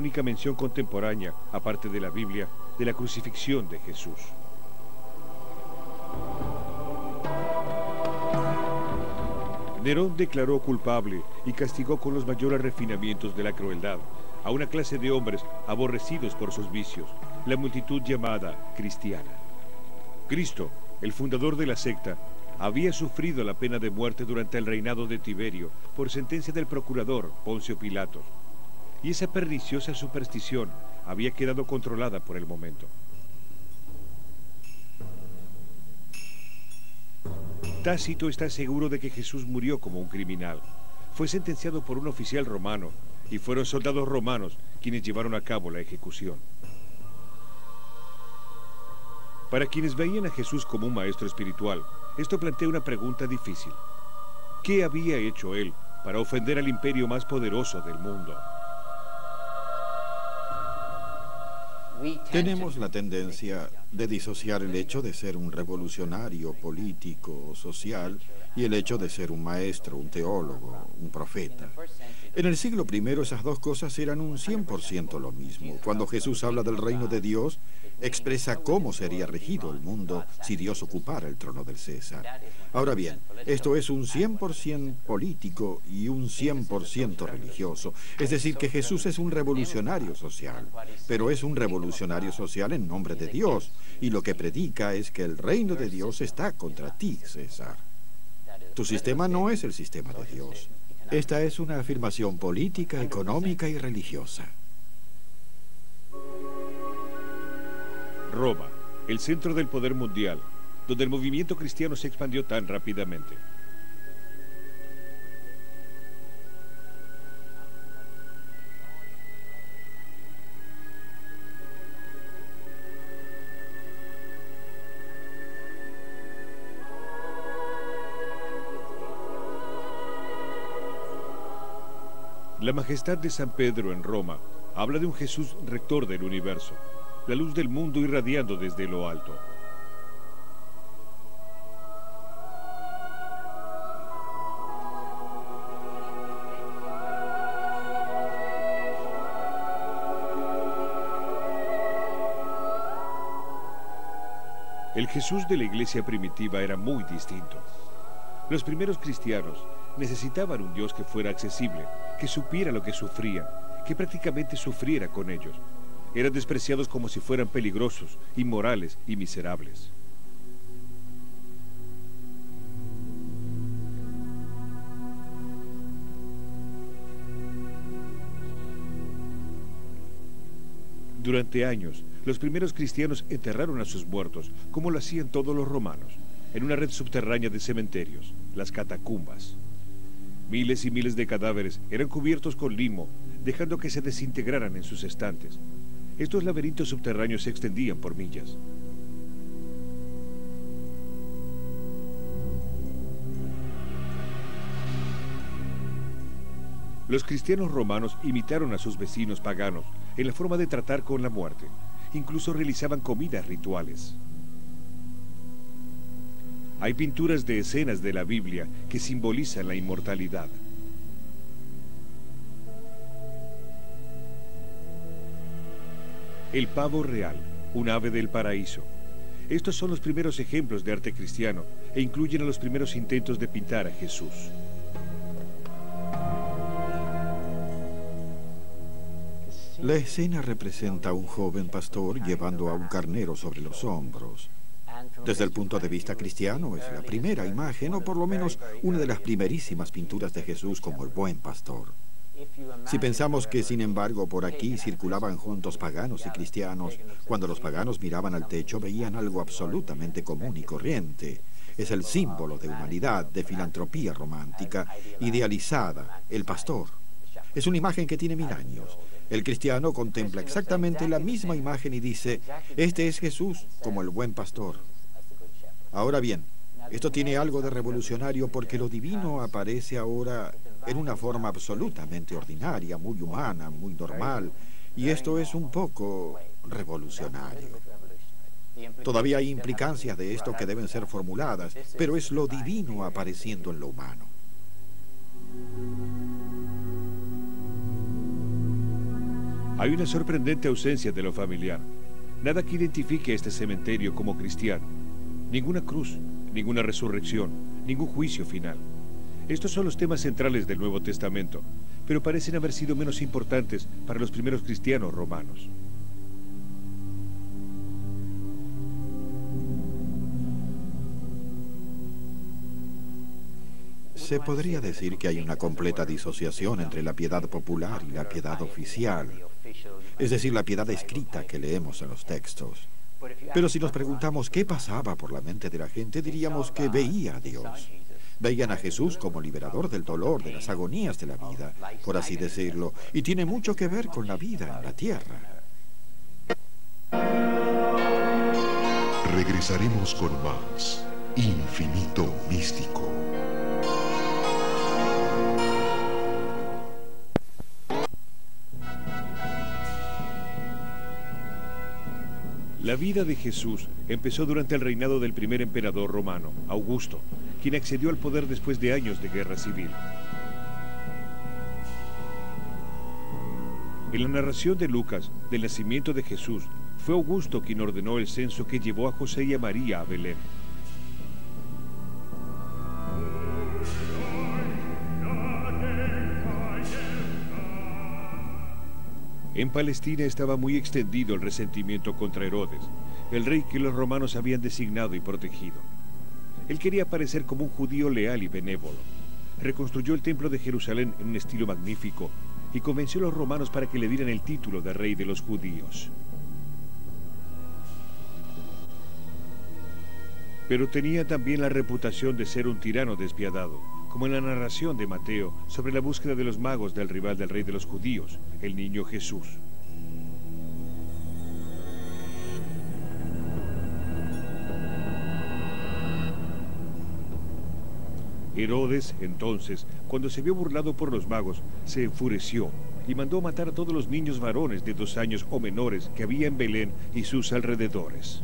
única mención contemporánea, aparte de la Biblia, de la crucifixión de Jesús. Nerón declaró culpable y castigó con los mayores refinamientos de la crueldad a una clase de hombres aborrecidos por sus vicios, la multitud llamada cristiana. Cristo, el fundador de la secta, había sufrido la pena de muerte durante el reinado de Tiberio por sentencia del procurador Poncio Pilatos, y esa perniciosa superstición había quedado controlada por el momento. Tácito está seguro de que Jesús murió como un criminal. Fue sentenciado por un oficial romano y fueron soldados romanos quienes llevaron a cabo la ejecución. Para quienes veían a Jesús como un maestro espiritual, esto plantea una pregunta difícil. ¿Qué había hecho él para ofender al imperio más poderoso del mundo? Tenemos la tendencia de disociar el hecho de ser un revolucionario político o social y el hecho de ser un maestro, un teólogo, un profeta. En el siglo I esas dos cosas eran un 100% lo mismo. Cuando Jesús habla del reino de Dios, expresa cómo sería regido el mundo si Dios ocupara el trono del César. Ahora bien, esto es un 100% político y un 100% religioso. Es decir, que Jesús es un revolucionario social, pero es un revolucionario social en nombre de Dios, y lo que predica es que el reino de Dios está contra ti, César. Tu sistema no es el sistema de Dios. Esta es una afirmación política, económica y religiosa. Roma, el centro del poder mundial, donde el movimiento cristiano se expandió tan rápidamente. La majestad de San Pedro en Roma habla de un Jesús rector del universo, la luz del mundo irradiando desde lo alto. El Jesús de la iglesia primitiva era muy distinto. Los primeros cristianos necesitaban un Dios que fuera accesible, que supiera lo que sufrían, que prácticamente sufriera con ellos. Eran despreciados como si fueran peligrosos, inmorales y miserables. Durante años, los primeros cristianos enterraron a sus muertos, como lo hacían todos los romanos, en una red subterránea de cementerios, las catacumbas. Miles y miles de cadáveres eran cubiertos con limo, dejando que se desintegraran en sus estantes. Estos laberintos subterráneos se extendían por millas. Los cristianos romanos imitaron a sus vecinos paganos en la forma de tratar con la muerte. Incluso realizaban comidas rituales. Hay pinturas de escenas de la Biblia que simbolizan la inmortalidad. El pavo real, un ave del paraíso. Estos son los primeros ejemplos de arte cristiano e incluyen a los primeros intentos de pintar a Jesús. La escena representa a un joven pastor llevando a un carnero sobre los hombros. Desde el punto de vista cristiano, es la primera imagen, o por lo menos una de las primerísimas pinturas de Jesús como el buen pastor. Si pensamos que, sin embargo, por aquí circulaban juntos paganos y cristianos, cuando los paganos miraban al techo veían algo absolutamente común y corriente. Es el símbolo de humanidad, de filantropía romántica, idealizada, el pastor. Es una imagen que tiene 1000 años. El cristiano contempla exactamente la misma imagen y dice, este es Jesús como el buen pastor. Ahora bien, esto tiene algo de revolucionario porque lo divino aparece ahora en una forma absolutamente ordinaria, muy humana, muy normal, y esto es un poco revolucionario. Todavía hay implicancias de esto que deben ser formuladas, pero es lo divino apareciendo en lo humano. Hay una sorprendente ausencia de lo familiar. Nada que identifique a este cementerio como cristiano. Ninguna cruz, ninguna resurrección, ningún juicio final. Estos son los temas centrales del Nuevo Testamento, pero parecen haber sido menos importantes para los primeros cristianos romanos. Se podría decir que hay una completa disociación entre la piedad popular y la piedad oficial, es decir, la piedad escrita que leemos en los textos. Pero si nos preguntamos qué pasaba por la mente de la gente, diríamos que veía a Dios. Veían a Jesús como liberador del dolor, de las agonías de la vida, por así decirlo, y tiene mucho que ver con la vida en la tierra. Regresaremos con más Infinito Místico. La vida de Jesús empezó durante el reinado del primer emperador romano, Augusto, quien accedió al poder después de años de guerra civil. En la narración de Lucas del nacimiento de Jesús, fue Augusto quien ordenó el censo que llevó a José y a María a Belén. En Palestina estaba muy extendido el resentimiento contra Herodes, el rey que los romanos habían designado y protegido. Él quería parecer como un judío leal y benévolo. Reconstruyó el templo de Jerusalén en un estilo magnífico y convenció a los romanos para que le dieran el título de rey de los judíos. Pero tenía también la reputación de ser un tirano despiadado, como en la narración de Mateo sobre la búsqueda de los magos del rival del rey de los judíos, el niño Jesús. Herodes, entonces, cuando se vio burlado por los magos, se enfureció y mandó matar a todos los niños varones de 2 años o menores que había en Belén y sus alrededores.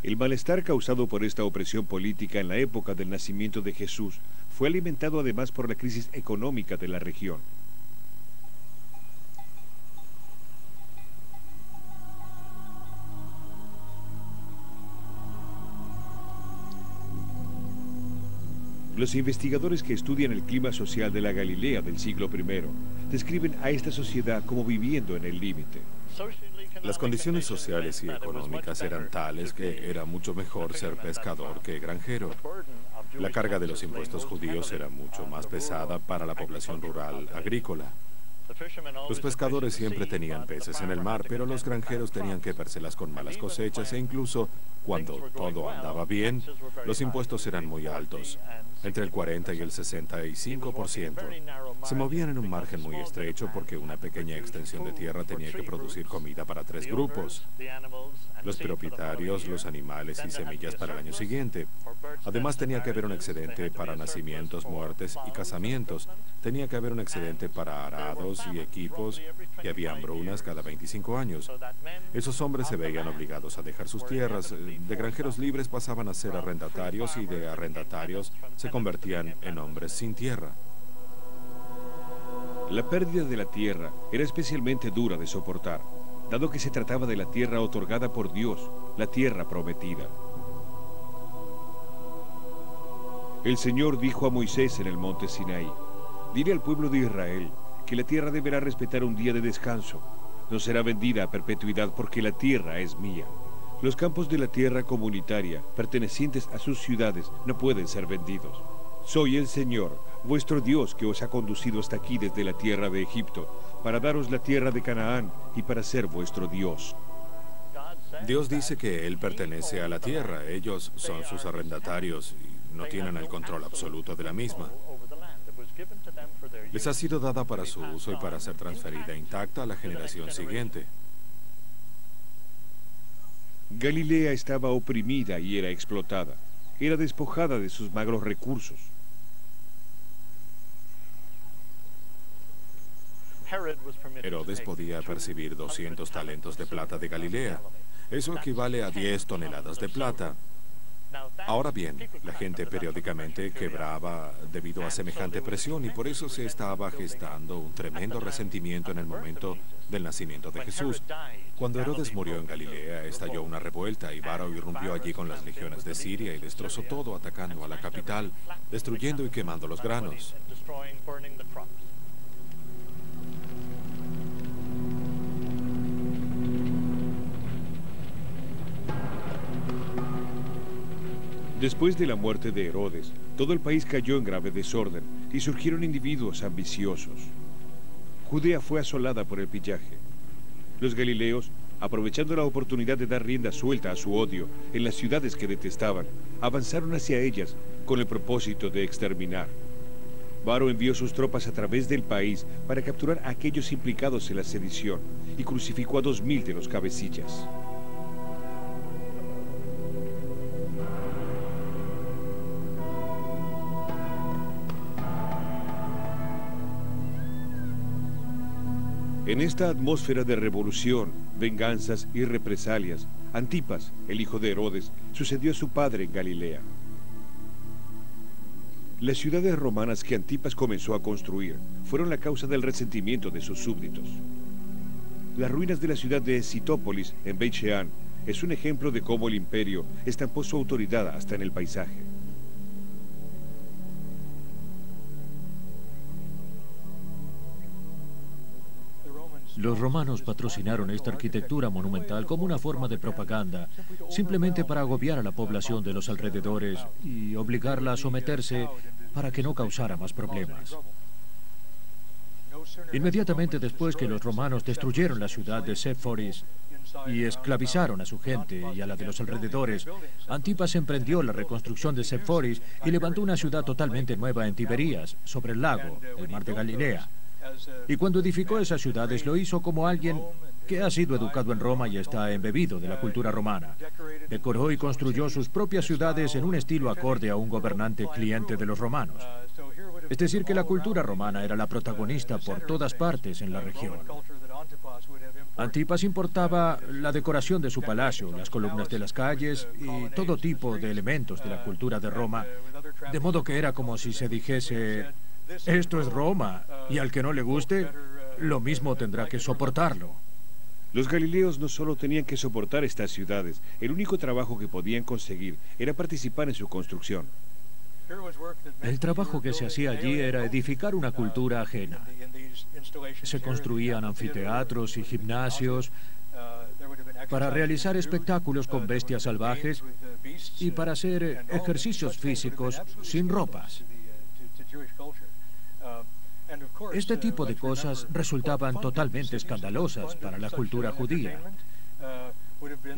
El malestar causado por esta opresión política en la época del nacimiento de Jesús fue alimentado además por la crisis económica de la región. Los investigadores que estudian el clima social de la Galilea del siglo I describen a esta sociedad como viviendo en el límite. Las condiciones sociales y económicas eran tales que era mucho mejor ser pescador que granjero. La carga de los impuestos judíos era mucho más pesada para la población rural agrícola. Los pescadores siempre tenían peces en el mar, pero los granjeros tenían que vérselas con malas cosechas e incluso cuando todo andaba bien, los impuestos eran muy altos, entre el 40 y el 65%. Se movían en un margen muy estrecho porque una pequeña extensión de tierra tenía que producir comida para 3 grupos: los propietarios, los animales y semillas para el año siguiente. Además tenía que haber un excedente para nacimientos, muertes y casamientos. Tenía que haber un excedente para arados y equipos, y había hambrunas cada 25 años. Esos hombres se veían obligados a dejar sus tierras. De granjeros libres pasaban a ser arrendatarios y de arrendatarios se convertían en hombres sin tierra. La pérdida de la tierra era especialmente dura de soportar, dado que se trataba de la tierra otorgada por Dios, la tierra prometida. El Señor dijo a Moisés en el monte Sinaí: dile al pueblo de Israel que la tierra deberá respetar un día de descanso. No será vendida a perpetuidad porque la tierra es mía. Los campos de la tierra comunitaria, pertenecientes a sus ciudades, no pueden ser vendidos. Soy el Señor, vuestro Dios, que os ha conducido hasta aquí desde la tierra de Egipto, para daros la tierra de Canaán y para ser vuestro Dios. Dios dice que Él pertenece a la tierra, ellos son sus arrendatarios y no tienen el control absoluto de la misma. Les ha sido dada para su uso y para ser transferida intacta a la generación siguiente. Galilea estaba oprimida y era explotada. Era despojada de sus magros recursos. Herodes podía percibir 200 talentos de plata de Galilea. Eso equivale a 10 toneladas de plata. Ahora bien, la gente periódicamente quebraba debido a semejante presión y por eso se estaba gestando un tremendo resentimiento en el momento del nacimiento de Jesús. Cuando Herodes murió en Galilea, estalló una revuelta y Varo irrumpió allí con las legiones de Siria y destrozó todo, atacando a la capital, destruyendo y quemando los granos. Después de la muerte de Herodes, todo el país cayó en grave desorden y surgieron individuos ambiciosos. Judea fue asolada por el pillaje. Los galileos, aprovechando la oportunidad de dar rienda suelta a su odio en las ciudades que detestaban, avanzaron hacia ellas con el propósito de exterminar. Varo envió sus tropas a través del país para capturar a aquellos implicados en la sedición y crucificó a 2000 de los cabecillas. En esta atmósfera de revolución, venganzas y represalias, Antipas, el hijo de Herodes, sucedió a su padre en Galilea. Las ciudades romanas que Antipas comenzó a construir fueron la causa del resentimiento de sus súbditos. Las ruinas de la ciudad de Citópolis, en Beit Shean, es un ejemplo de cómo el imperio estampó su autoridad hasta en el paisaje. Los romanos patrocinaron esta arquitectura monumental como una forma de propaganda, simplemente para agobiar a la población de los alrededores y obligarla a someterse para que no causara más problemas. Inmediatamente después que los romanos destruyeron la ciudad de Séforis y esclavizaron a su gente y a la de los alrededores, Antipas emprendió la reconstrucción de Séforis y levantó una ciudad totalmente nueva en Tiberías, sobre el lago, el mar de Galilea. Y cuando edificó esas ciudades lo hizo como alguien que ha sido educado en Roma y está embebido de la cultura romana. Decoró y construyó sus propias ciudades en un estilo acorde a un gobernante cliente de los romanos. Es decir, que la cultura romana era la protagonista por todas partes en la región. Antipas importaba la decoración de su palacio, las columnas de las calles y todo tipo de elementos de la cultura de Roma, de modo que era como si se dijese: esto es Roma, y al que no le guste, lo mismo tendrá que soportarlo. Los galileos no solo tenían que soportar estas ciudades, el único trabajo que podían conseguir era participar en su construcción. El trabajo que se hacía allí era edificar una cultura ajena. Se construían anfiteatros y gimnasios para realizar espectáculos con bestias salvajes y para hacer ejercicios físicos sin ropas. Este tipo de cosas resultaban totalmente escandalosas para la cultura judía.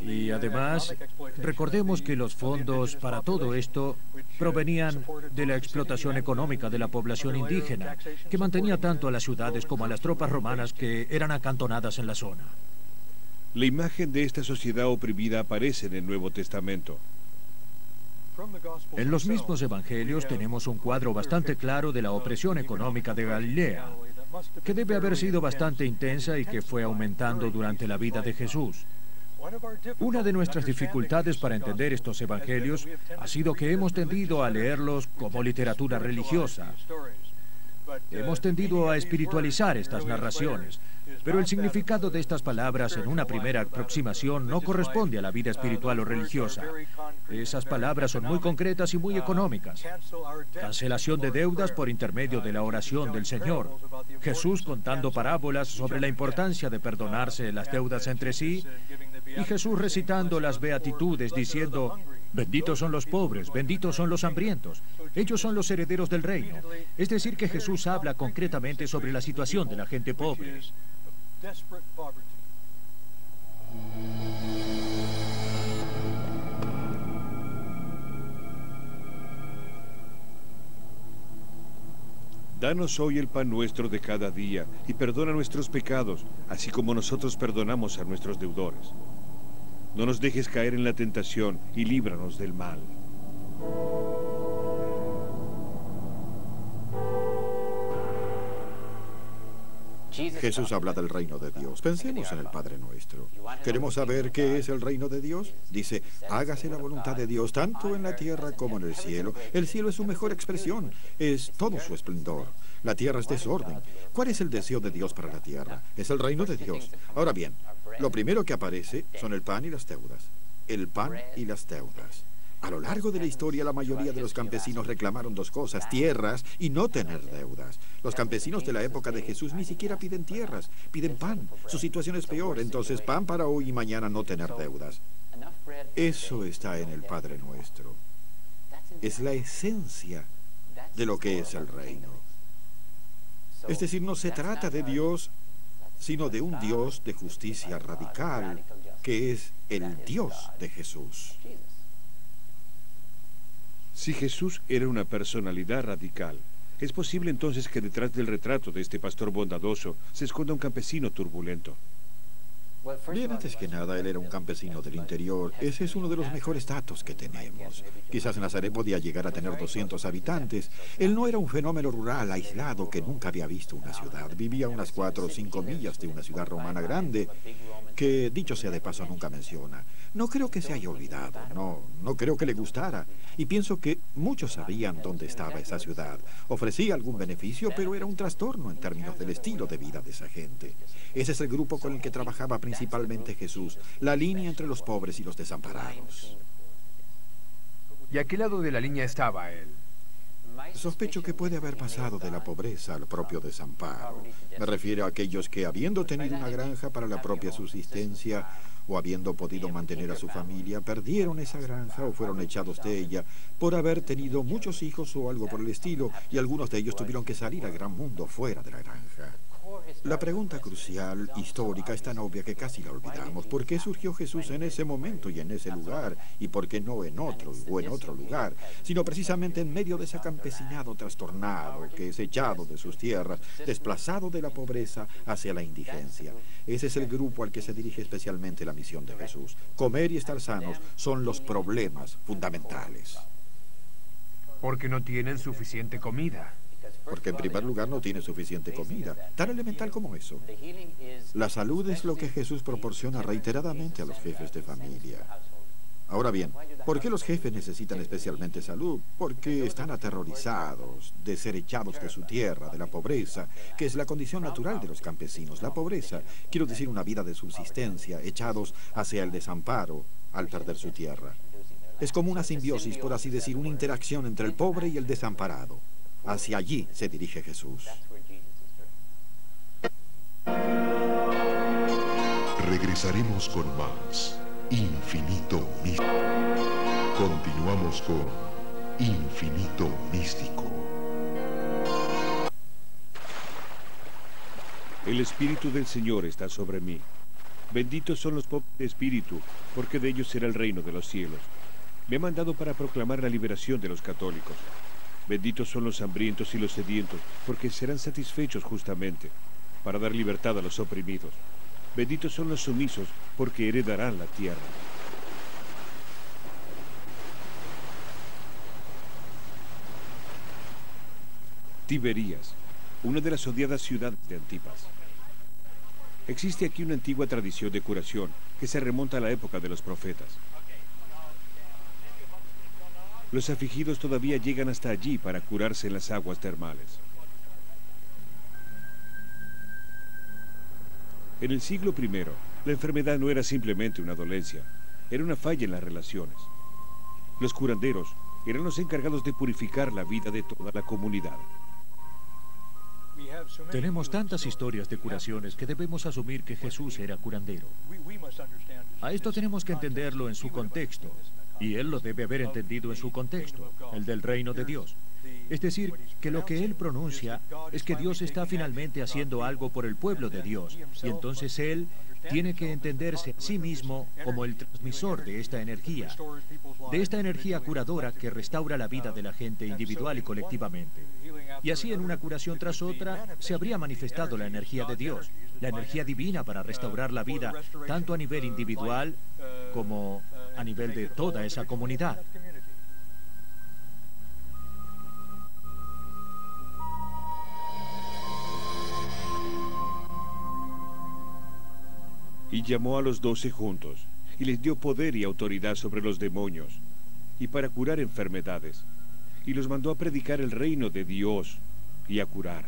Y además, recordemos que los fondos para todo esto provenían de la explotación económica de la población indígena, que mantenía tanto a las ciudades como a las tropas romanas que eran acantonadas en la zona. La imagen de esta sociedad oprimida aparece en el Nuevo Testamento. En los mismos evangelios tenemos un cuadro bastante claro de la opresión económica de Galilea, que debe haber sido bastante intensa y que fue aumentando durante la vida de Jesús. Una de nuestras dificultades para entender estos evangelios ha sido que hemos tendido a leerlos como literatura religiosa. Hemos tendido a espiritualizar estas narraciones, pero el significado de estas palabras en una primera aproximación no corresponde a la vida espiritual o religiosa. Esas palabras son muy concretas y muy económicas. Cancelación de deudas por intermedio de la oración del Señor. Jesús contando parábolas sobre la importancia de perdonarse las deudas entre sí. Y Jesús recitando las beatitudes diciendo: benditos son los pobres, benditos son los hambrientos. Ellos son los herederos del reino. Es decir, que Jesús habla concretamente sobre la situación de la gente pobre. Danos hoy el pan nuestro de cada día y perdona nuestros pecados, así como nosotros perdonamos a nuestros deudores. No nos dejes caer en la tentación y líbranos del mal. Jesús habla del reino de Dios. Pensemos en el Padre Nuestro. ¿Queremos saber qué es el reino de Dios? Dice, hágase la voluntad de Dios, tanto en la tierra como en el cielo. El cielo es su mejor expresión, es todo su esplendor. La tierra es desorden. ¿Cuál es el deseo de Dios para la tierra? Es el reino de Dios. Ahora bien, lo primero que aparece son el pan y las deudas. El pan y las deudas. A lo largo de la historia, la mayoría de los campesinos reclamaron dos cosas, tierras y no tener deudas. Los campesinos de la época de Jesús ni siquiera piden tierras, piden pan. Su situación es peor, entonces pan para hoy y mañana no tener deudas. Eso está en el Padre Nuestro. Es la esencia de lo que es el reino. Es decir, no se trata de Dios, sino de un Dios de justicia radical, que es el Dios de Jesús. Si Jesús era una personalidad radical, ¿es posible entonces que detrás del retrato de este pastor bondadoso se esconda un campesino turbulento? Bien, antes que nada, él era un campesino del interior. Ese es uno de los mejores datos que tenemos. Quizás Nazaret podía llegar a tener 200 habitantes. Él no era un fenómeno rural aislado que nunca había visto una ciudad. Vivía a unas 4 o 5 millas de una ciudad romana grande que, dicho sea de paso, nunca menciona. No creo que se haya olvidado, no creo que le gustara. Y pienso que muchos sabían dónde estaba esa ciudad. Ofrecía algún beneficio, pero era un trastorno en términos del estilo de vida de esa gente. Ese es el grupo con el que trabajaba principalmente Jesús, la línea entre los pobres y los desamparados. ¿Y a qué lado de la línea estaba él? Sospecho que puede haber pasado de la pobreza al propio desamparo. Me refiero a aquellos que, habiendo tenido una granja para la propia subsistencia o habiendo podido mantener a su familia, perdieron esa granja o fueron echados de ella por haber tenido muchos hijos o algo por el estilo, y algunos de ellos tuvieron que salir al gran mundo fuera de la granja. La pregunta crucial, histórica, es tan obvia que casi la olvidamos. ¿Por qué surgió Jesús en ese momento y en ese lugar? ¿Y por qué no en otro o en otro lugar? Sino precisamente en medio de ese campesinado trastornado que es echado de sus tierras, desplazado de la pobreza hacia la indigencia. Ese es el grupo al que se dirige especialmente la misión de Jesús. Comer y estar sanos son los problemas fundamentales. Porque no tienen suficiente comida. Porque en primer lugar no tiene suficiente comida, tan elemental como eso. La salud es lo que Jesús proporciona reiteradamente a los jefes de familia. Ahora bien, ¿por qué los jefes necesitan especialmente salud? Porque están aterrorizados de ser echados de su tierra, de la pobreza, que es la condición natural de los campesinos. La pobreza, quiero decir una vida de subsistencia, echados hacia el desamparo al perder su tierra. Es como una simbiosis, por así decir, una interacción entre el pobre y el desamparado. Hacia allí se dirige Jesús. Regresaremos con más Infinito Místico. Continuamos con Infinito Místico. El Espíritu del Señor está sobre mí. Benditos son los pobres de espíritu, porque de ellos será el reino de los cielos. Me ha mandado para proclamar la liberación de los católicos. Benditos son los hambrientos y los sedientos, porque serán satisfechos justamente, para dar libertad a los oprimidos. Benditos son los sumisos, porque heredarán la tierra. Tiberías, una de las odiadas ciudades de Antipas. Existe aquí una antigua tradición de curación que se remonta a la época de los profetas. Los afligidos todavía llegan hasta allí para curarse en las aguas termales. En el siglo I, la enfermedad no era simplemente una dolencia, era una falla en las relaciones. Los curanderos eran los encargados de purificar la vida de toda la comunidad. Tenemos tantas historias de curaciones que debemos asumir que Jesús era curandero. A esto tenemos que entenderlo en su contexto. Y él lo debe haber entendido en su contexto, el del reino de Dios. Es decir, que lo que él pronuncia es que Dios está finalmente haciendo algo por el pueblo de Dios. Y entonces él tiene que entenderse a sí mismo como el transmisor de esta energía curadora que restaura la vida de la gente individual y colectivamente. Y así en una curación tras otra se habría manifestado la energía de Dios, la energía divina para restaurar la vida, tanto a nivel individual como a nivel de toda esa comunidad. Y llamó a los 12 juntos, y les dio poder y autoridad sobre los demonios, y para curar enfermedades, y los mandó a predicar el reino de Dios y a curar.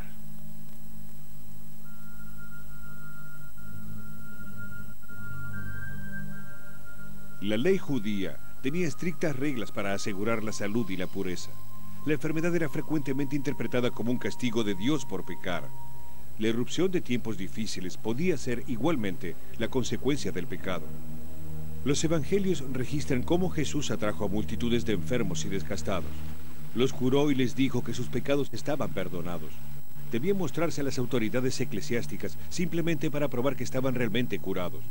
La ley judía tenía estrictas reglas para asegurar la salud y la pureza. La enfermedad era frecuentemente interpretada como un castigo de Dios por pecar. La irrupción de tiempos difíciles podía ser igualmente la consecuencia del pecado. Los evangelios registran cómo Jesús atrajo a multitudes de enfermos y desgastados. Los curó y les dijo que sus pecados estaban perdonados. Debían mostrarse a las autoridades eclesiásticas simplemente para probar que estaban realmente curados.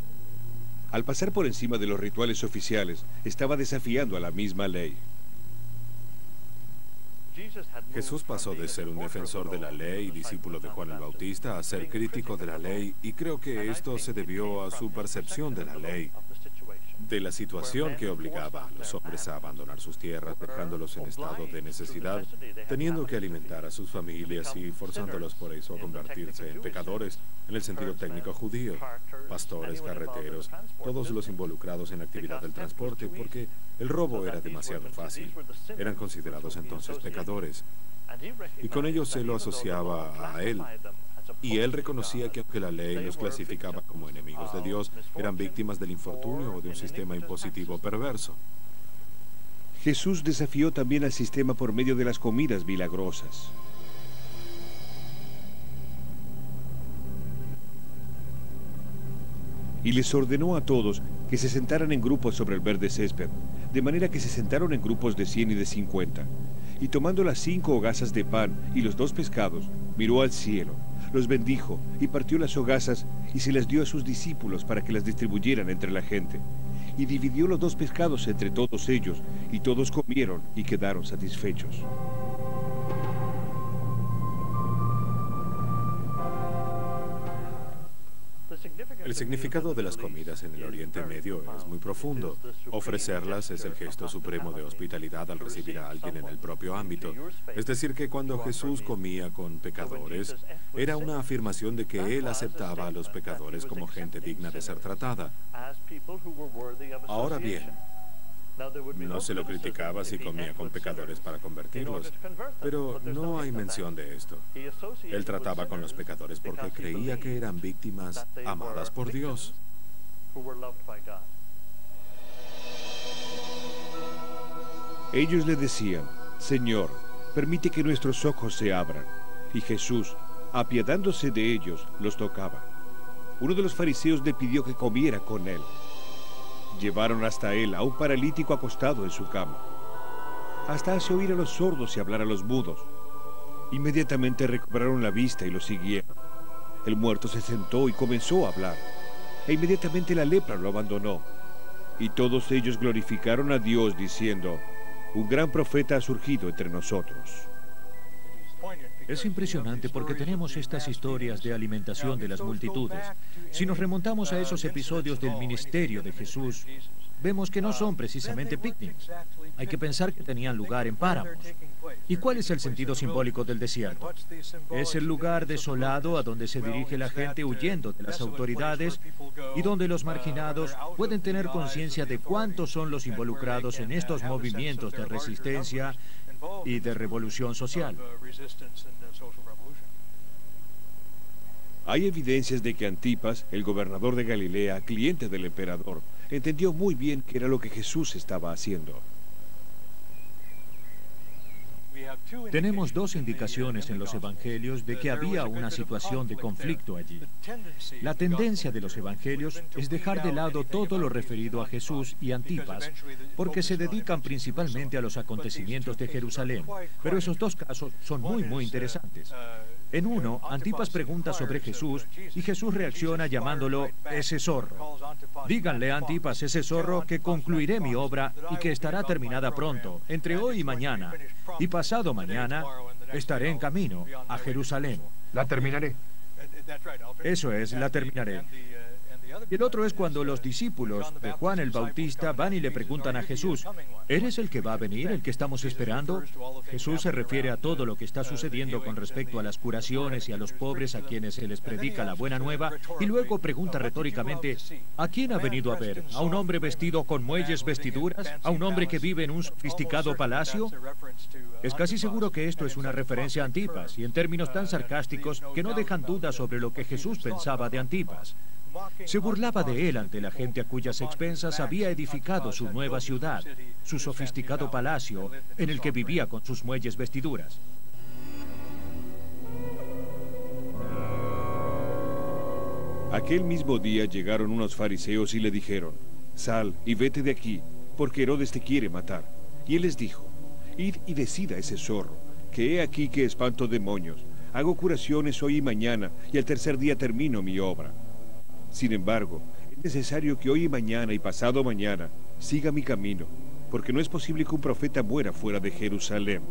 Al pasar por encima de los rituales oficiales, estaba desafiando a la misma ley. Jesús pasó de ser un defensor de la ley y discípulo de Juan el Bautista a ser crítico de la ley, y creo que esto se debió a su percepción de la ley, de la situación que obligaba a los hombres a abandonar sus tierras, dejándolos en estado de necesidad, teniendo que alimentar a sus familias y forzándolos por eso a convertirse en pecadores, en el sentido técnico judío, pastores, carreteros, todos los involucrados en la actividad del transporte, porque el robo era demasiado fácil. Eran considerados entonces pecadores, y con ellos se lo asociaba a él. Y él reconocía que aunque la ley los clasificaba como enemigos de Dios, eran víctimas del infortunio o de un sistema impositivo perverso. Jesús desafió también al sistema por medio de las comidas milagrosas. Y les ordenó a todos que se sentaran en grupos sobre el verde césped, de manera que se sentaron en grupos de 100 y de 50. Y tomando las 5 hogazas de pan y los 2 pescados, miró al cielo, los bendijo y partió las hogazas y se las dio a sus discípulos para que las distribuyeran entre la gente. Y dividió los 2 pescados entre todos ellos, y todos comieron y quedaron satisfechos. El significado de las comidas en el Oriente Medio es muy profundo. Ofrecerlas es el gesto supremo de hospitalidad al recibir a alguien en el propio ámbito. Es decir, que cuando Jesús comía con pecadores, era una afirmación de que Él aceptaba a los pecadores como gente digna de ser tratada. Ahora bien, no se lo criticaba si comía con pecadores para convertirlos, pero no hay mención de esto. Él trataba con los pecadores porque creía que eran víctimas amadas por Dios. Ellos le decían, Señor, permite que nuestros ojos se abran. Y Jesús, apiadándose de ellos, los tocaba. Uno de los fariseos le pidió que comiera con él. Llevaron hasta él a un paralítico acostado en su cama. Hasta hace oír a los sordos y hablar a los mudos. Inmediatamente recobraron la vista y lo siguieron. El muerto se sentó y comenzó a hablar. E inmediatamente la lepra lo abandonó. Y todos ellos glorificaron a Dios diciendo, un gran profeta ha surgido entre nosotros. Es impresionante porque tenemos estas historias de alimentación de las multitudes. Si nos remontamos a esos episodios del ministerio de Jesús, vemos que no son precisamente picnics. Hay que pensar que tenían lugar en páramos. ¿Y cuál es el sentido simbólico del desierto? Es el lugar desolado a donde se dirige la gente huyendo de las autoridades y donde los marginados pueden tener conciencia de cuántos son los involucrados en estos movimientos de resistencia y de revolución social. Hay evidencias de que Antipas, el gobernador de Galilea, cliente del emperador, entendió muy bien qué era lo que Jesús estaba haciendo. Tenemos 2 indicaciones en los evangelios de que había una situación de conflicto allí. La tendencia de los evangelios es dejar de lado todo lo referido a Jesús y Antipas, porque se dedican principalmente a los acontecimientos de Jerusalén. Pero esos 2 casos son muy interesantes. En uno, Antipas pregunta sobre Jesús y Jesús reacciona llamándolo ese zorro. Díganle a Antipas, ese zorro, que concluiré mi obra y que estará terminada pronto, entre hoy y mañana. Y pasado mañana estaré en camino a Jerusalén. La terminaré. Eso es, la terminaré. Y el otro es cuando los discípulos de Juan el Bautista van y le preguntan a Jesús, ¿eres el que va a venir, el que estamos esperando? Jesús se refiere a todo lo que está sucediendo con respecto a las curaciones y a los pobres a quienes se les predica la buena nueva, y luego pregunta retóricamente, ¿a quién ha venido a ver? ¿A un hombre vestido con muelles vestiduras? ¿A un hombre que vive en un sofisticado palacio? Es casi seguro que esto es una referencia a Antipas, y en términos tan sarcásticos que no dejan duda sobre lo que Jesús pensaba de Antipas. Se burlaba de él ante la gente a cuyas expensas había edificado su nueva ciudad, su sofisticado palacio, en el que vivía con sus muelles vestiduras. Aquel mismo día llegaron unos fariseos y le dijeron, sal y vete de aquí, porque Herodes te quiere matar. Y él les dijo, id y decid a ese zorro, que he aquí que espanto demonios, hago curaciones hoy y mañana, y al tercer día termino mi obra. Sin embargo, es necesario que hoy y mañana y pasado mañana siga mi camino, porque no es posible que un profeta muera fuera de Jerusalén.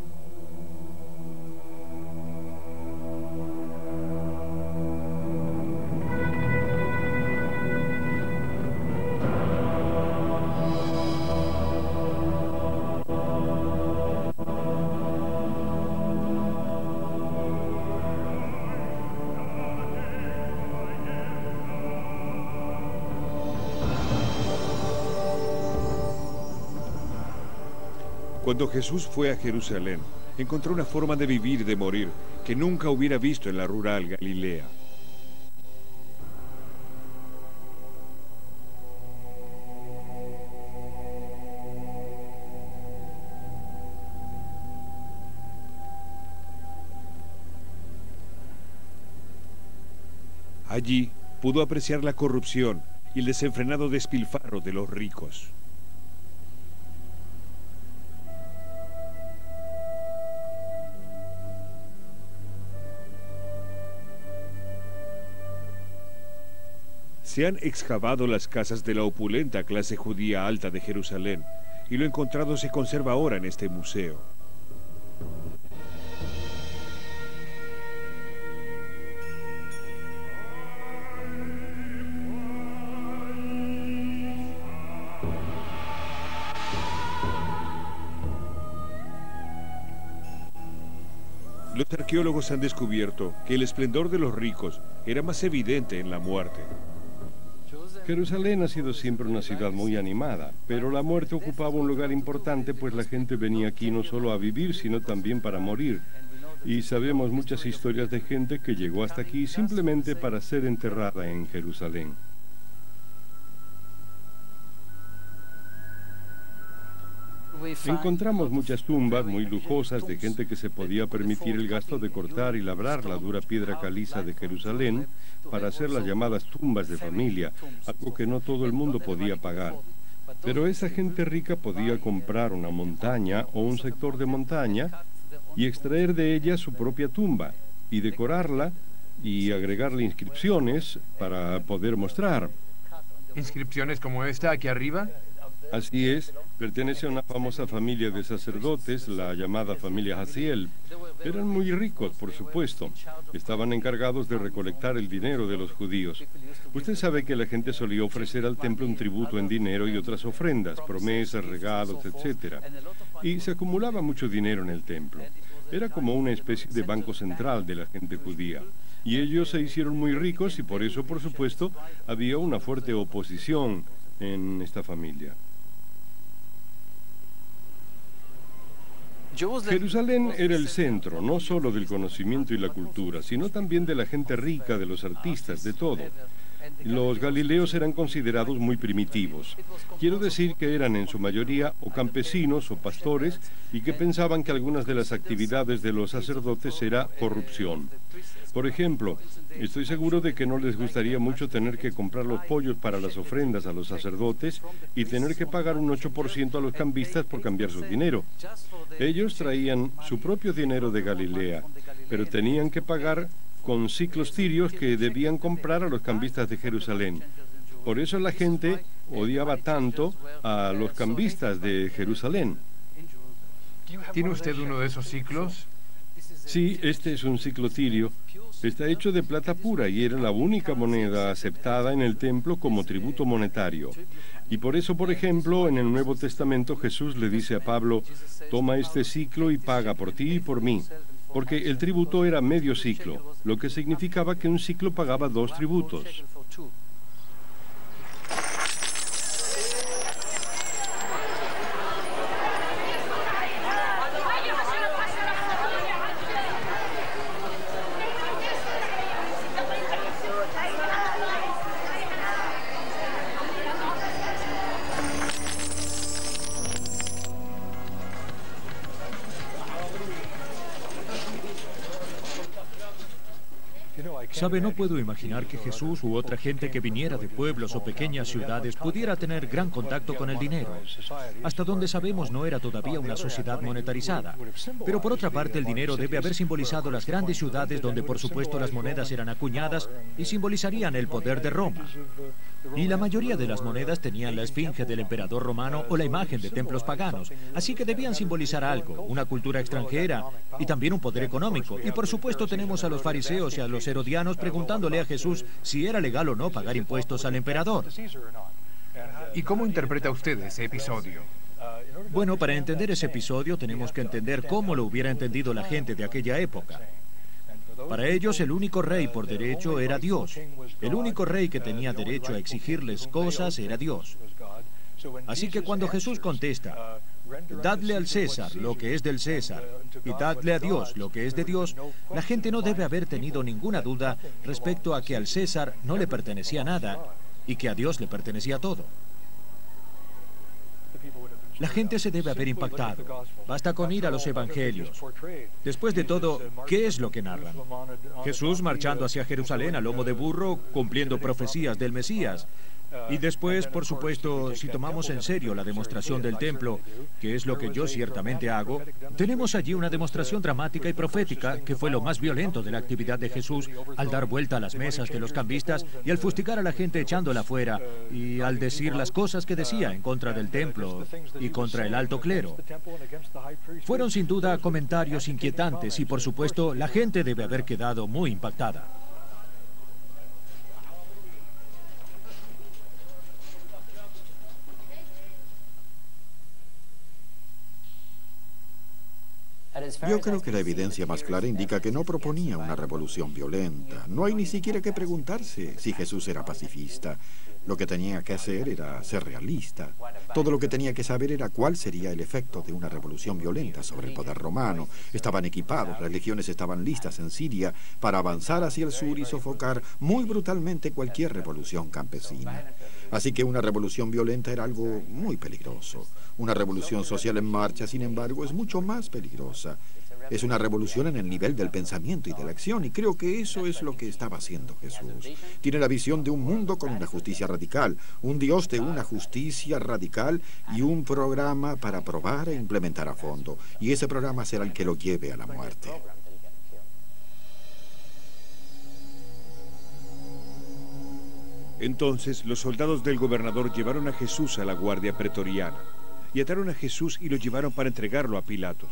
Cuando Jesús fue a Jerusalén, encontró una forma de vivir y de morir que nunca hubiera visto en la rural Galilea. Allí pudo apreciar la corrupción y el desenfrenado despilfarro de los ricos. Se han excavado las casas de la opulenta clase judía alta de Jerusalén, y lo encontrado se conserva ahora en este museo. Los arqueólogos han descubierto que el esplendor de los ricos era más evidente en la muerte. Jerusalén ha sido siempre una ciudad muy animada, pero la muerte ocupaba un lugar importante, pues la gente venía aquí no solo a vivir, sino también para morir. Y sabemos muchas historias de gente que llegó hasta aquí simplemente para ser enterrada en Jerusalén. Encontramos muchas tumbas muy lujosas de gente que se podía permitir el gasto de cortar y labrar la dura piedra caliza de Jerusalén para hacer las llamadas tumbas de familia, algo que no todo el mundo podía pagar. Pero esa gente rica podía comprar una montaña o un sector de montaña y extraer de ella su propia tumba y decorarla y agregarle inscripciones para poder mostrar. ¿Inscripciones como esta aquí arriba? Así es, pertenece a una famosa familia de sacerdotes, la llamada familia Jaziel. Eran muy ricos, por supuesto. Estaban encargados de recolectar el dinero de los judíos. Usted sabe que la gente solía ofrecer al templo un tributo en dinero y otras ofrendas, promesas, regalos, etc. Y se acumulaba mucho dinero en el templo. Era como una especie de banco central de la gente judía. Y ellos se hicieron muy ricos y por eso, por supuesto, había una fuerte oposición en esta familia. Jerusalén era el centro, no solo del conocimiento y la cultura, sino también de la gente rica, de los artistas, de todo. Los galileos eran considerados muy primitivos. Quiero decir que eran en su mayoría o campesinos o pastores y que pensaban que algunas de las actividades de los sacerdotes era corrupción. Por ejemplo, estoy seguro de que no les gustaría mucho tener que comprar los pollos para las ofrendas a los sacerdotes y tener que pagar un 8% a los cambistas por cambiar su dinero. Ellos traían su propio dinero de Galilea, pero tenían que pagar con siclos tirios que debían comprar a los cambistas de Jerusalén. Por eso la gente odiaba tanto a los cambistas de Jerusalén. ¿Tiene usted uno de esos ciclos? Sí, este es un siclo tirio. Está hecho de plata pura y era la única moneda aceptada en el templo como tributo monetario. Y por eso, por ejemplo, en el Nuevo Testamento Jesús le dice a Pablo, toma este siclo y paga por ti y por mí. Porque el tributo era medio siclo, lo que significaba que un siclo pagaba 2 tributos. Sabe, no puedo imaginar que Jesús u otra gente que viniera de pueblos o pequeñas ciudades pudiera tener gran contacto con el dinero. Hasta donde sabemos no era todavía una sociedad monetarizada. Pero por otra parte el dinero debe haber simbolizado las grandes ciudades donde por supuesto las monedas eran acuñadas y simbolizarían el poder de Roma. Y la mayoría de las monedas tenían la esfinge del emperador romano o la imagen de templos paganos, así que debían simbolizar algo, una cultura extranjera y también un poder económico. Y por supuesto tenemos a los fariseos y a los herodianos preguntándole a Jesús si era legal o no pagar impuestos al emperador. ¿Y cómo interpreta usted ese episodio? Bueno, para entender ese episodio tenemos que entender cómo lo hubiera entendido la gente de aquella época. Para ellos el único rey por derecho era Dios. El único rey que tenía derecho a exigirles cosas era Dios. Así que cuando Jesús contesta, dadle al César lo que es del César y dadle a Dios lo que es de Dios, la gente no debe haber tenido ninguna duda respecto a que al César no le pertenecía nada y que a Dios le pertenecía todo. La gente se debe haber impactado. Basta con ir a los evangelios. Después de todo, ¿qué es lo que narran? Jesús marchando hacia Jerusalén a lomo de burro, cumpliendo profecías del Mesías. Y después, por supuesto, si tomamos en serio la demostración del templo, que es lo que yo ciertamente hago, tenemos allí una demostración dramática y profética que fue lo más violento de la actividad de Jesús al dar vuelta a las mesas de los cambistas y al fustigar a la gente echándola fuera y al decir las cosas que decía en contra del templo y contra el alto clero. Fueron sin duda comentarios inquietantes y por supuesto la gente debe haber quedado muy impactada. Yo creo que la evidencia más clara indica que no proponía una revolución violenta. No hay ni siquiera que preguntarse si Jesús era pacifista. Lo que tenía que hacer era ser realista. Todo lo que tenía que saber era cuál sería el efecto de una revolución violenta sobre el poder romano. Estaban equipados, las legiones estaban listas en Siria para avanzar hacia el sur y sofocar muy brutalmente cualquier revolución campesina. Así que una revolución violenta era algo muy peligroso. Una revolución social en marcha, sin embargo, es mucho más peligrosa. Es una revolución en el nivel del pensamiento y de la acción, y creo que eso es lo que estaba haciendo Jesús. Tiene la visión de un mundo con una justicia radical, un Dios de una justicia radical y un programa para probar e implementar a fondo. Y ese programa será el que lo lleve a la muerte. Entonces los soldados del gobernador llevaron a Jesús a la guardia pretoriana y ataron a Jesús y lo llevaron para entregarlo a Pilatos.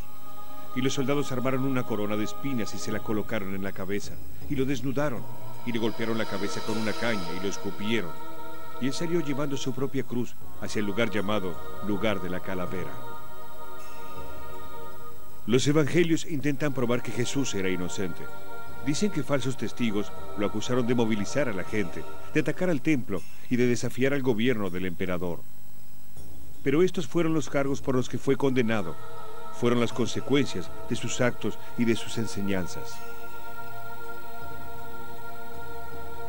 Y los soldados armaron una corona de espinas y se la colocaron en la cabeza y lo desnudaron y le golpearon la cabeza con una caña y lo escupieron. Y él salió llevando su propia cruz hacia el lugar llamado Lugar de la Calavera. Los evangelios intentan probar que Jesús era inocente. Dicen que falsos testigos lo acusaron de movilizar a la gente, de atacar al templo y de desafiar al gobierno del emperador. Pero estos fueron los cargos por los que fue condenado. Fueron las consecuencias de sus actos y de sus enseñanzas.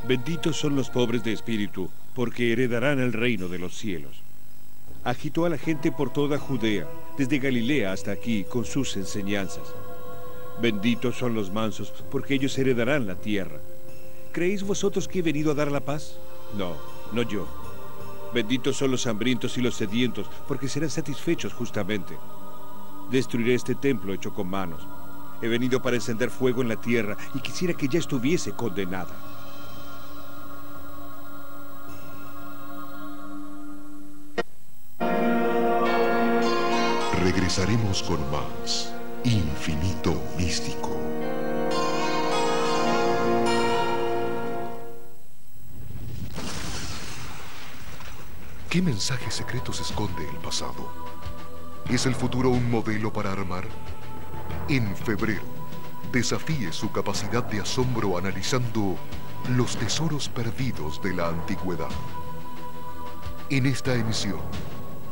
Benditos son los pobres de espíritu, porque heredarán el reino de los cielos. Agitó a la gente por toda Judea, desde Galilea hasta aquí, con sus enseñanzas. Benditos son los mansos, porque ellos heredarán la tierra. ¿Creéis vosotros que he venido a dar la paz? No, no yo. Benditos son los hambrientos y los sedientos, porque serán satisfechos justamente. Destruiré este templo hecho con manos. He venido para encender fuego en la tierra y quisiera que ya estuviese condenada. Regresaremos con más Infinito Místico. ¿Qué mensaje secreto se esconde el pasado? ¿Es el futuro un modelo para armar? En febrero, desafíe su capacidad de asombro analizando los tesoros perdidos de la antigüedad. En esta emisión,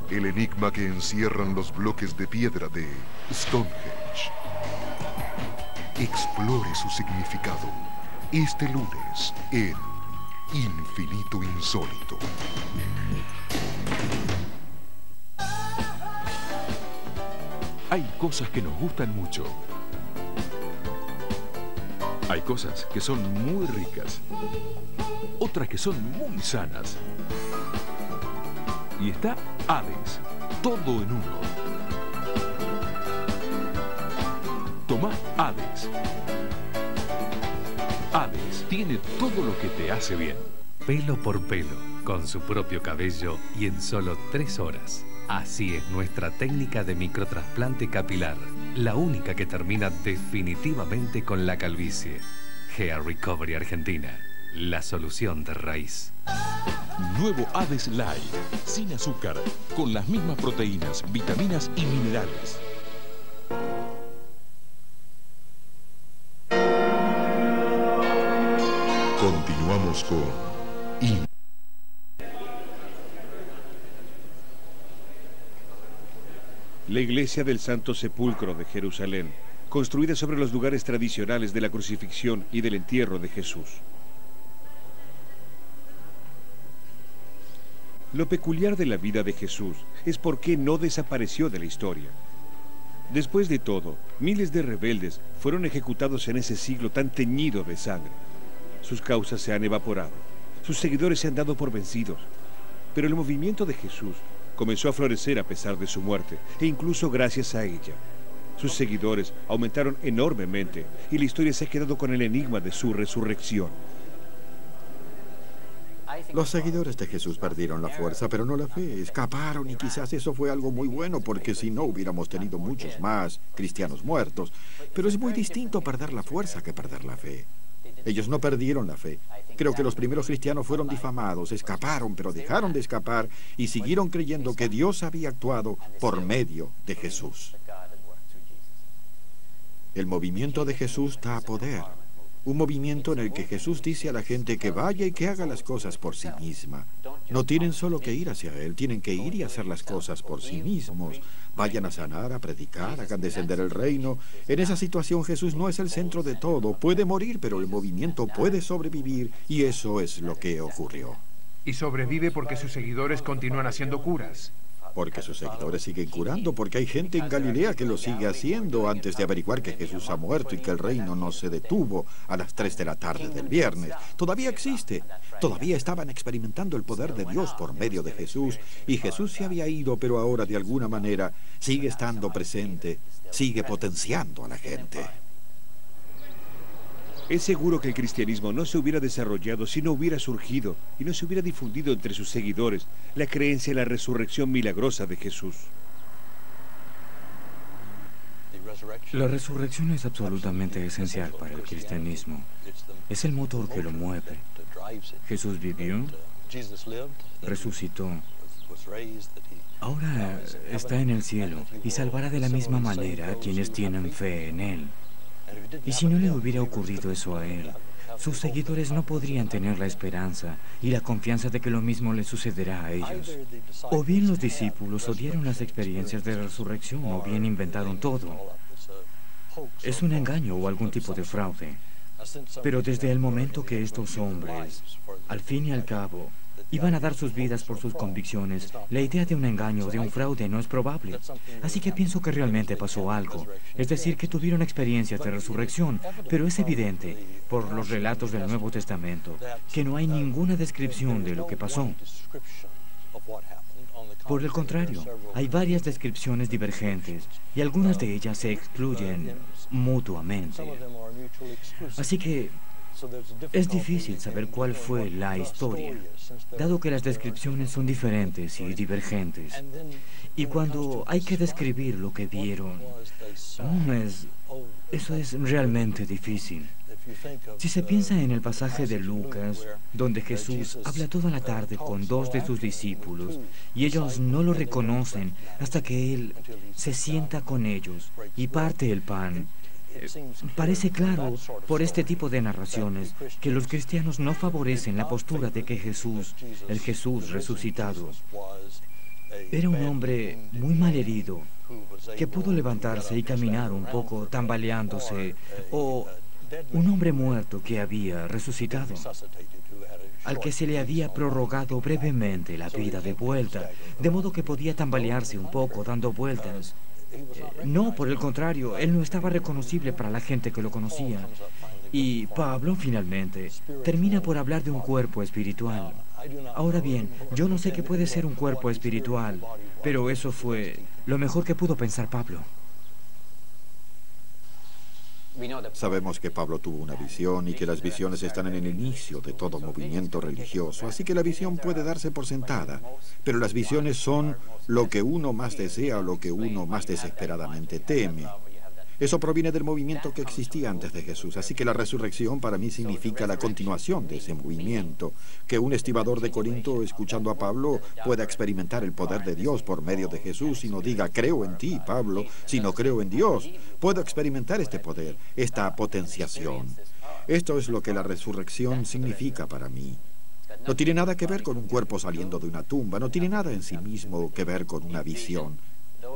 el enigma que encierran los bloques de piedra de Stonehenge. Explore su significado este lunes en Infinito Insólito. Hay cosas que nos gustan mucho. Hay cosas que son muy ricas. Otras que son muy sanas. Y está Hades, todo en uno. Toma Hades. Hades tiene todo lo que te hace bien. Pelo por pelo, con su propio cabello y en solo 3 horas. Así es nuestra técnica de microtrasplante capilar, la única que termina definitivamente con la calvicie. Hair Recovery Argentina, la solución de raíz. Nuevo Hades Light, sin azúcar, con las mismas proteínas, vitaminas y minerales. Continuamos con La iglesia del Santo Sepulcro de Jerusalén, construida sobre los lugares tradicionales de la crucifixión y del entierro de Jesús. Lo peculiar de la vida de Jesús es por qué no desapareció de la historia. Después de todo, miles de rebeldes fueron ejecutados en ese siglo tan teñido de sangre. Sus causas se han evaporado, sus seguidores se han dado por vencidos, pero el movimiento de Jesús comenzó a florecer a pesar de su muerte, e incluso gracias a ella. Sus seguidores aumentaron enormemente, y la historia se ha quedado con el enigma de su resurrección. Los seguidores de Jesús perdieron la fuerza, pero no la fe. Escaparon, y quizás eso fue algo muy bueno, porque si no hubiéramos tenido muchos más cristianos muertos. Pero es muy distinto perder la fuerza que perder la fe. Ellos no perdieron la fe. Creo que los primeros cristianos fueron difamados, escaparon, pero dejaron de escapar y siguieron creyendo que Dios había actuado por medio de Jesús. El movimiento de Jesús da poder. Un movimiento en el que Jesús dice a la gente que vaya y que haga las cosas por sí misma. No tienen solo que ir hacia Él, tienen que ir y hacer las cosas por sí mismos. Vayan a sanar, a predicar, hagan descender el reino. En esa situación Jesús no es el centro de todo. Puede morir, pero el movimiento puede sobrevivir, y eso es lo que ocurrió. Y sobrevive porque sus seguidores continúan haciendo curas. Porque sus seguidores siguen curando, porque hay gente en Galilea que lo sigue haciendo antes de averiguar que Jesús ha muerto y que el reino no se detuvo a las 3 de la tarde del viernes. Todavía existe. Todavía estaban experimentando el poder de Dios por medio de Jesús, y Jesús se había ido, pero ahora de alguna manera sigue estando presente, sigue potenciando a la gente. Es seguro que el cristianismo no se hubiera desarrollado si no hubiera surgido y no se hubiera difundido entre sus seguidores la creencia en la resurrección milagrosa de Jesús. La resurrección es absolutamente esencial para el cristianismo. Es el motor que lo mueve. Jesús vivió, resucitó. Ahora está en el cielo y salvará de la misma manera a quienes tienen fe en Él. Y si no le hubiera ocurrido eso a Él, sus seguidores no podrían tener la esperanza y la confianza de que lo mismo le sucederá a ellos. O bien los discípulos odiaron las experiencias de resurrección, o bien inventaron todo. Es un engaño o algún tipo de fraude. Pero desde el momento que estos hombres, al fin y al cabo, iban a dar sus vidas por sus convicciones, la idea de un engaño o de un fraude no es probable. Así que pienso que realmente pasó algo. Es decir, que tuvieron experiencias de resurrección, pero es evidente, por los relatos del Nuevo Testamento, que no hay ninguna descripción de lo que pasó. Por el contrario, hay varias descripciones divergentes, y algunas de ellas se excluyen mutuamente. Así que es difícil saber cuál fue la historia, dado que las descripciones son diferentes y divergentes. Y cuando hay que describir lo que vieron, eso es realmente difícil. Si se piensa en el pasaje de Lucas, donde Jesús habla toda la tarde con dos de sus discípulos, y ellos no lo reconocen hasta que Él se sienta con ellos y parte el pan, parece claro por este tipo de narraciones que los cristianos no favorecen la postura de que Jesús, el Jesús resucitado, era un hombre muy malherido, que pudo levantarse y caminar un poco tambaleándose, o un hombre muerto que había resucitado, al que se le había prorrogado brevemente la vida de vuelta, de modo que podía tambalearse un poco dando vueltas. No, por el contrario, él no estaba reconocible para la gente que lo conocía. Y Pablo, finalmente, termina por hablar de un cuerpo espiritual. Ahora bien, yo no sé qué puede ser un cuerpo espiritual, pero eso fue lo mejor que pudo pensar Pablo. Sabemos que Pablo tuvo una visión y que las visiones están en el inicio de todo movimiento religioso, así que la visión puede darse por sentada, pero las visiones son lo que uno más desea o lo que uno más desesperadamente teme. Eso proviene del movimiento que existía antes de Jesús, así que la resurrección para mí significa la continuación de ese movimiento, que un estibador de Corinto, escuchando a Pablo, pueda experimentar el poder de Dios por medio de Jesús y no diga, creo en ti, Pablo, sino creo en Dios. Puedo experimentar este poder, esta potenciación. Esto es lo que la resurrección significa para mí. No tiene nada que ver con un cuerpo saliendo de una tumba, no tiene nada en sí mismo que ver con una visión.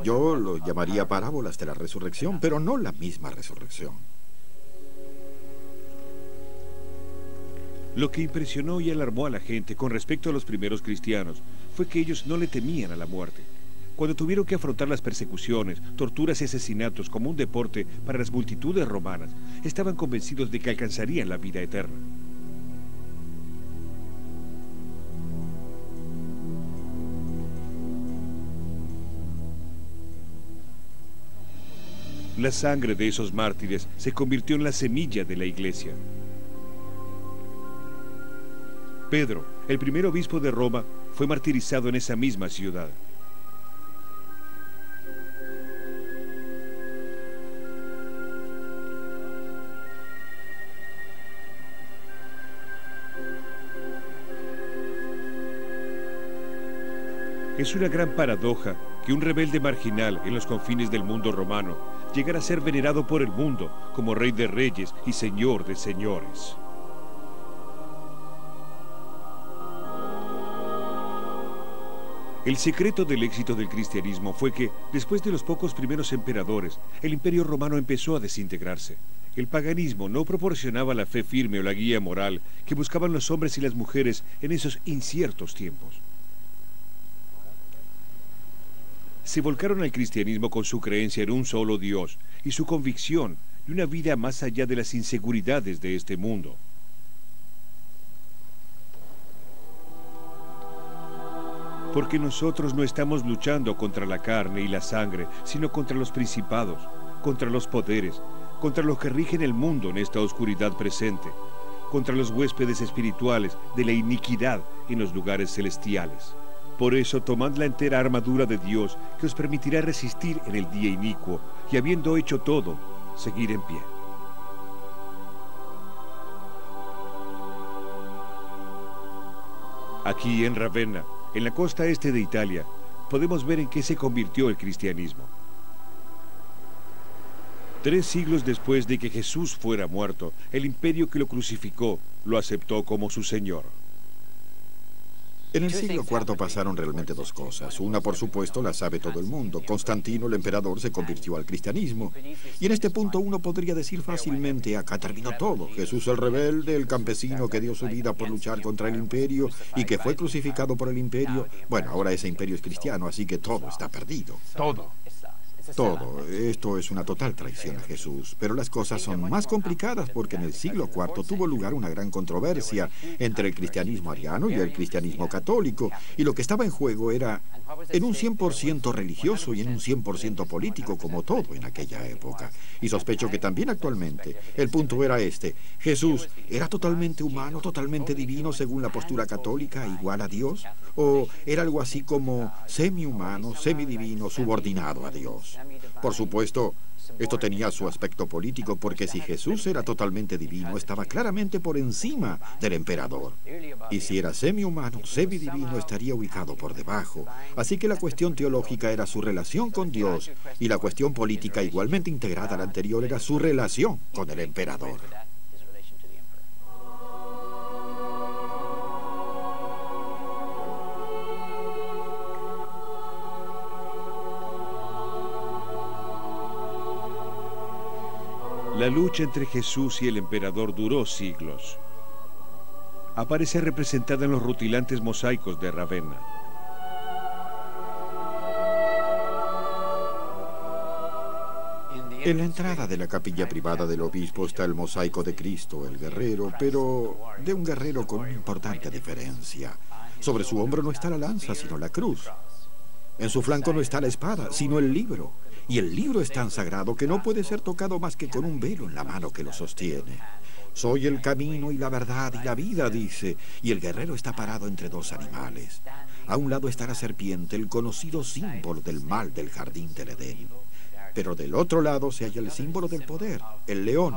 Yo lo llamaría parábolas de la resurrección, pero no la misma resurrección. Lo que impresionó y alarmó a la gente con respecto a los primeros cristianos fue que ellos no le temían a la muerte. Cuando tuvieron que afrontar las persecuciones, torturas y asesinatos como un deporte para las multitudes romanas, estaban convencidos de que alcanzarían la vida eterna. La sangre de esos mártires se convirtió en la semilla de la iglesia. Pedro, el primer obispo de Roma, fue martirizado en esa misma ciudad. Es una gran paradoja que un rebelde marginal en los confines del mundo romano llegara a ser venerado por el mundo como rey de reyes y señor de señores. El secreto del éxito del cristianismo fue que, después de los pocos primeros emperadores, el imperio romano empezó a desintegrarse. El paganismo no proporcionaba la fe firme o la guía moral que buscaban los hombres y las mujeres en esos inciertos tiempos. Se volcaron al cristianismo con su creencia en un solo Dios y su convicción de una vida más allá de las inseguridades de este mundo. Porque nosotros no estamos luchando contra la carne y la sangre, sino contra los principados, contra los poderes, contra los que rigen el mundo en esta oscuridad presente, contra los huéspedes espirituales de la iniquidad en los lugares celestiales. Por eso, tomad la entera armadura de Dios, que os permitirá resistir en el día inicuo, y habiendo hecho todo, seguir en pie. Aquí en Ravenna, en la costa este de Italia, podemos ver en qué se convirtió el cristianismo. 3 siglos después de que Jesús fuera muerto, el imperio que lo crucificó lo aceptó como su Señor. En el siglo IV pasaron realmente 2 cosas. Una, por supuesto, la sabe todo el mundo. Constantino, el emperador, se convirtió al cristianismo. Y en este punto uno podría decir fácilmente, acá terminó todo. Jesús el rebelde, el campesino que dio su vida por luchar contra el imperio y que fue crucificado por el imperio. Bueno, ahora ese imperio es cristiano, así que todo está perdido. Todo. Todo. Esto es una total traición a Jesús. Pero las cosas son más complicadas porque en el siglo IV tuvo lugar una gran controversia entre el cristianismo ariano y el cristianismo católico. Y lo que estaba en juego era en un 100% religioso y en un 100% político, como todo en aquella época. Y sospecho que también actualmente. El punto era este. Jesús, ¿era totalmente humano, totalmente divino según la postura católica, igual a Dios? ¿O era algo así como semi-humano, semidivino, subordinado a Dios? Por supuesto, Esto tenía su aspecto político porque si Jesús era totalmente divino, estaba claramente por encima del emperador. Y si era semi-humano, semi-divino, estaría ubicado por debajo. Así que la cuestión teológica era su relación con Dios y la cuestión política, igualmente integrada a la anterior, era su relación con el emperador. La lucha entre Jesús y el emperador duró siglos. Aparece representada en los rutilantes mosaicos de Ravenna. En la entrada de la capilla privada del obispo está el mosaico de Cristo, el guerrero, pero de un guerrero con una importante diferencia. Sobre su hombro no está la lanza, sino la cruz. En su flanco no está la espada, sino el libro. Y el libro es tan sagrado que no puede ser tocado más que con un velo en la mano que lo sostiene. Soy el camino y la verdad y la vida, dice, y el guerrero está parado entre dos animales. A un lado está la serpiente, el conocido símbolo del mal del jardín del Edén. Pero del otro lado se halla el símbolo del poder, el león.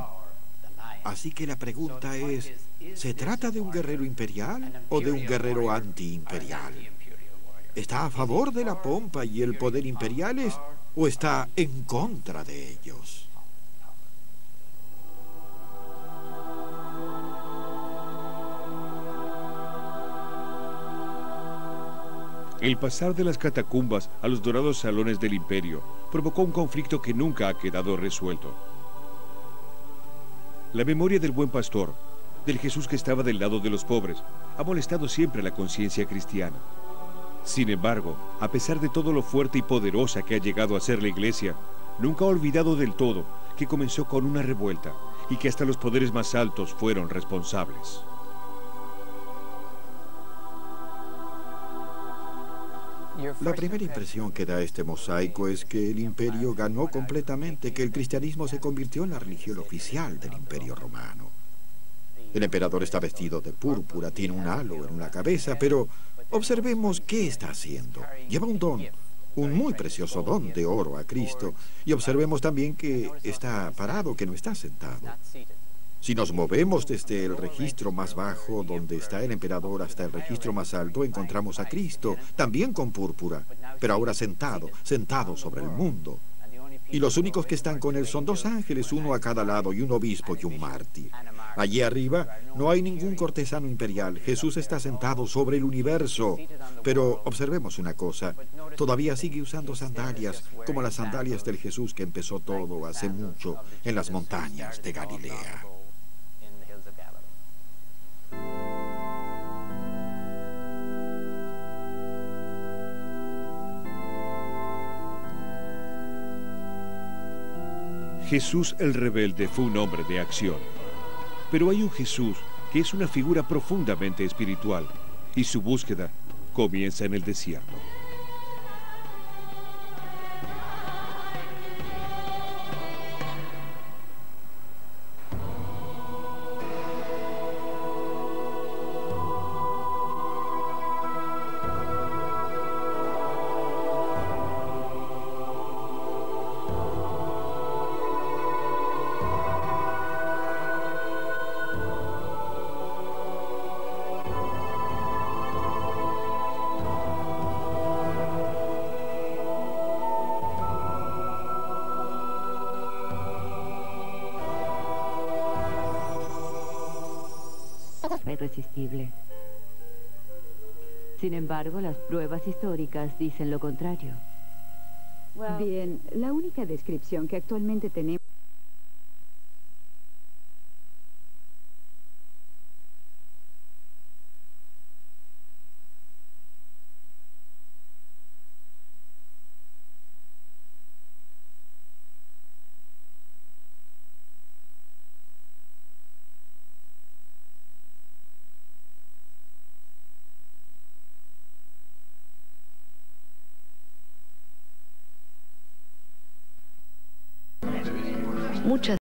Así que la pregunta es, ¿se trata de un guerrero imperial o de un guerrero antiimperial? ¿Está a favor de la pompa y el poder imperiales o está en contra de ellos? El pasar de las catacumbas a los dorados salones del imperio provocó un conflicto que nunca ha quedado resuelto. La memoria del buen pastor, del Jesús que estaba del lado de los pobres, ha molestado siempre a la conciencia cristiana. Sin embargo, a pesar de todo lo fuerte y poderosa que ha llegado a ser la Iglesia, nunca ha olvidado del todo que comenzó con una revuelta y que hasta los poderes más altos fueron responsables. La primera impresión que da este mosaico es que el imperio ganó completamente, que el cristianismo se convirtió en la religión oficial del imperio romano. El emperador está vestido de púrpura, tiene un halo en una cabeza, pero observemos qué está haciendo. Lleva un don, un muy precioso don de oro a Cristo, y observemos también que está parado, que no está sentado. Si nos movemos desde el registro más bajo, donde está el emperador, hasta el registro más alto, encontramos a Cristo, también con púrpura, pero ahora sentado sobre el mundo. Y los únicos que están con él son dos ángeles, uno a cada lado, y un obispo y un mártir. Allí arriba no hay ningún cortesano imperial. Jesús está sentado sobre el universo. Pero observemos una cosa, todavía sigue usando sandalias, como las sandalias del Jesús que empezó todo hace mucho en las montañas de Galilea. Jesús el rebelde fue un hombre de acción. Pero hay un Jesús que es una figura profundamente espiritual y su búsqueda comienza en el desierto. Irresistible. Sin embargo, las pruebas históricas dicen lo contrario. Bien, la única descripción que actualmente tenemos muchas